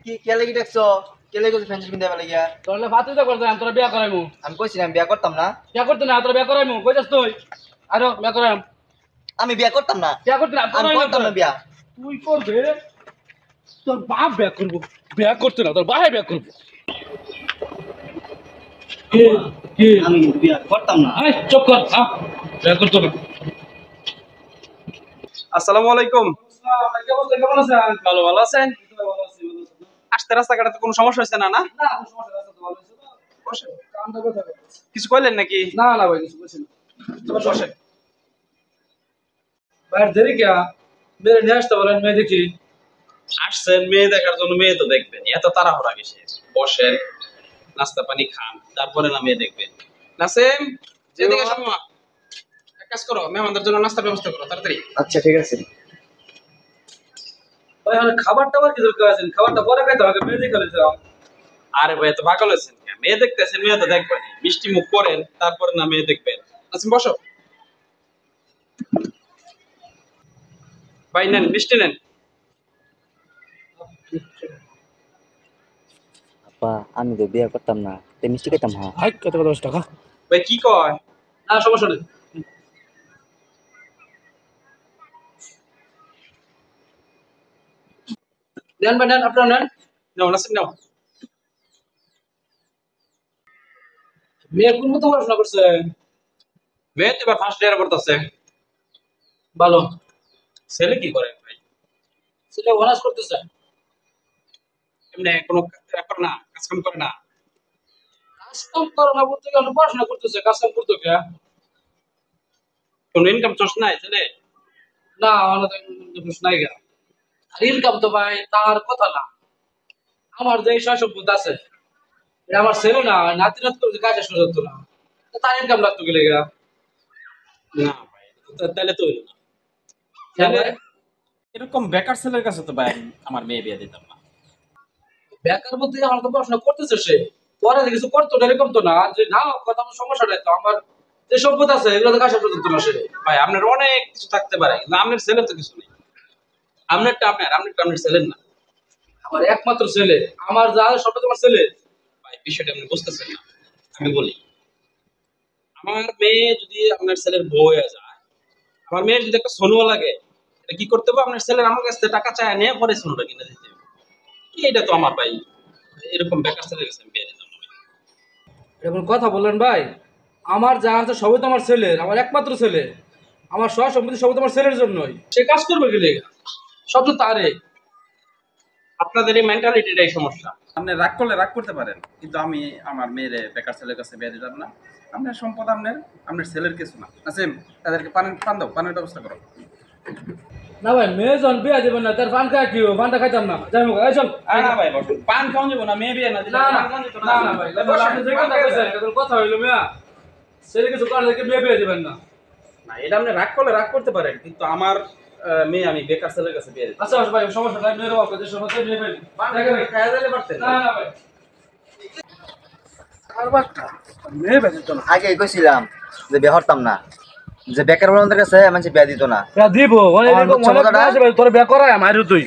কি কে লাগি দেখছো কে লাগি ফ্যান্সি কিনতে লাগিয়া তোরলে ফাতে তো করতাম তোরা বিয়া করাইমু আমি কইছিলাম বিয়া করতাম না বিয়া করতে না তোরা বিয়া করাইমু কই যাস তুই আরো বিয়া করাইম আমি বিয়া করতাম না বিয়া করতে না আমি করতাম না বিয়া তুই করবে তোর বাপ বিয়া করব বিয়া করতে না তোর ভাই বিয়া করব কি আমি বিয়া করতাম না আয় চুপ কর বিয়া করতে না আসসালামু আলাইকুম। কেমন আছেন ভালো ভালো আছেন? আসতে রাস্তাঘাটে তো কোনো সমস্যা হচ্ছে না? না বসেন। কিছু কইলেন নাকি? না না ভাই কিছু বলছি না বসেন। বাইরে দেরি কে মেরে নিয়ে আসতে বলেন মেয়ে দেখি আসছেন মেয়ে দেখার জন্য, মেয়ে তো দেখবেন, এত তাড়াহুড়া কিসের? বসেন, নাস্তা পানি খান, তারপরে না মেয়ে দেখবেন। নাসিম, যেদিকে আসো মা, এক কাজ করো, মেহমানদের জন্য নাস্তার ব্যবস্থা করো তাড়াতাড়ি। আচ্ছা ঠিক আছে ভাই মানে খাবার টাবার কি দরকার আছে খাবারটা পরে খাইতে হবে মেয়ে দেখে লইতে আরে ভাই এত পাগল হয়েছেন কেন? মেয়ে দেখতেছেন, মেয়ে তো দেখবেন, মিষ্টি মুখ করেন, তারপরে না মেয়ে দেখবেন। নাসিম বসো। ভাই নেন, মিষ্টি নেন। আপা আমি তো বিয়া করতাম না তে মিষ্টি খাইতাম হ্যাঁ ভাই কত 10 টাকা ভাই কি কয়? না সমস্যা নেই নেন ভাই নেন আপনারা নেন নাও নাসিম নাও। মেয়ে কোন মতো পড়াশোনা করছে মেয়ে তো এবার ফার্স্ট ইয়ার পড়তেছে। ভালো ছেলে কি করে ভাই? ছেলে অনার্স করতেছে এমনি কোনো ব্যাপার না, কাজ কাম করে না? কাজ কাম করে না বলতে গেলে পড়াশোনা করতেছে কাজ কাম করতে কে কোনো ইনকাম সোর্স নাই ছেলে? না আমাদের প্রশ্ন নাই গা আর ইনকাম তো ভাই তার কথা না আমার যে সব সম্পদ আছে এটা আমার ছেলে না নাতি নাত করে কাজ শেষ হতো না তার ইনকাম লাগতো গেলে গা না ভাই, তাহলে তো হইলো না। ছেলে এরকম বেকার ছেলের কাছে তো ভাই আমার মেয়ে বিয়ে দিতাম না। বেকার বলতে আমার তো পড়াশোনা করতেছে সে পরে যে কিছু করতো না এরকম তো না আর যে না কথা আমার সমস্যা নাই তো আমার যে সম্পদ আছে এগুলো তো কাজ শেষ হতো না সে ভাই আপনার অনেক কিছু থাকতে পারে, কিন্তু আপনার ছেলের তো কিছু নেই। আপনারটা আপনার ছেলের না। আমার একমাত্র ছেলে আমার যা সব তোমার ছেলে ভাই বিষয়টা আপনি বুঝতেছেন না। আমি বলি, আমার মেয়ে যদি আপনার ছেলের বউ হয়ে যায়, আমার মেয়ের যদি একটা সোনুয়া লাগে, এটা কি করতে হবে? আপনার ছেলের আমার কাছ থেকে টাকা চায় নিয়ে পরে সোনুটা কিনে দিতে হবে। এটা তো আমার ভাই, এরকম বেকার ছেলের কাছে আমি বিয়ে দিতাম না ভাই। এরকম কথা বললেন ভাই আমার যা আছে সবই তো আমার ছেলের আমার একমাত্র ছেলে আমার সব সম্পত্তি সবই তোমার ছেলের জন্যই সে কাজ করবে গেলে সব তো তারে আপনাদের এই মেন্টালিটিটাই সমস্যা। আপনি রাগ করলে রাগ করতে পারেন, কিন্তু আমি আমার মেয়ের বেকার ছেলের কাছে বিয়ে দিতাম না। আপনার সম্পদ আপনার ছেলের কিছু না। নাসিম, তাদেরকে পান দাও, পানের ব্যবস্থা করো। না ভাই মেয়ে যখন বিয়ে দেবেন না তার পান খায় কি পানটা খাইতাম না যাই হোক এই চল না ভাই বসুন, পান খাওয়া যাবো না, মেয়ে বিয়ে না দিলে না না পান খাওয়া যেত না না ভাই আপনি যে কথা কইছেন এটা কথা হইলো মিয়া ছেলে কিছু কারণে দেখে মেয়ে বিয়ে দেবেন না না, এটা আপনি রাগ করলে রাগ করতে পারেন, কিন্তু আমার মেয়ে আমি বেকার ছেলের কাছে বিয়ে দিতাম। আচ্ছা ভাই সমস্যা নাই মেয়ের বাবা যে সমস্যা নিয়ে ফেলি দেখেন খাওয়া দিলে পারতেন না না ভাই কারবারটা মেয়ে বেঁচে চলো আগে কইছিলাম যে বিয়া করতাম না যে বেকার বন্ধুদের কাছে মানুষ বিয়া দিত না দিব অনেক অনেক আছে ভাই তোর বিয়ে করায় মাইরু তুই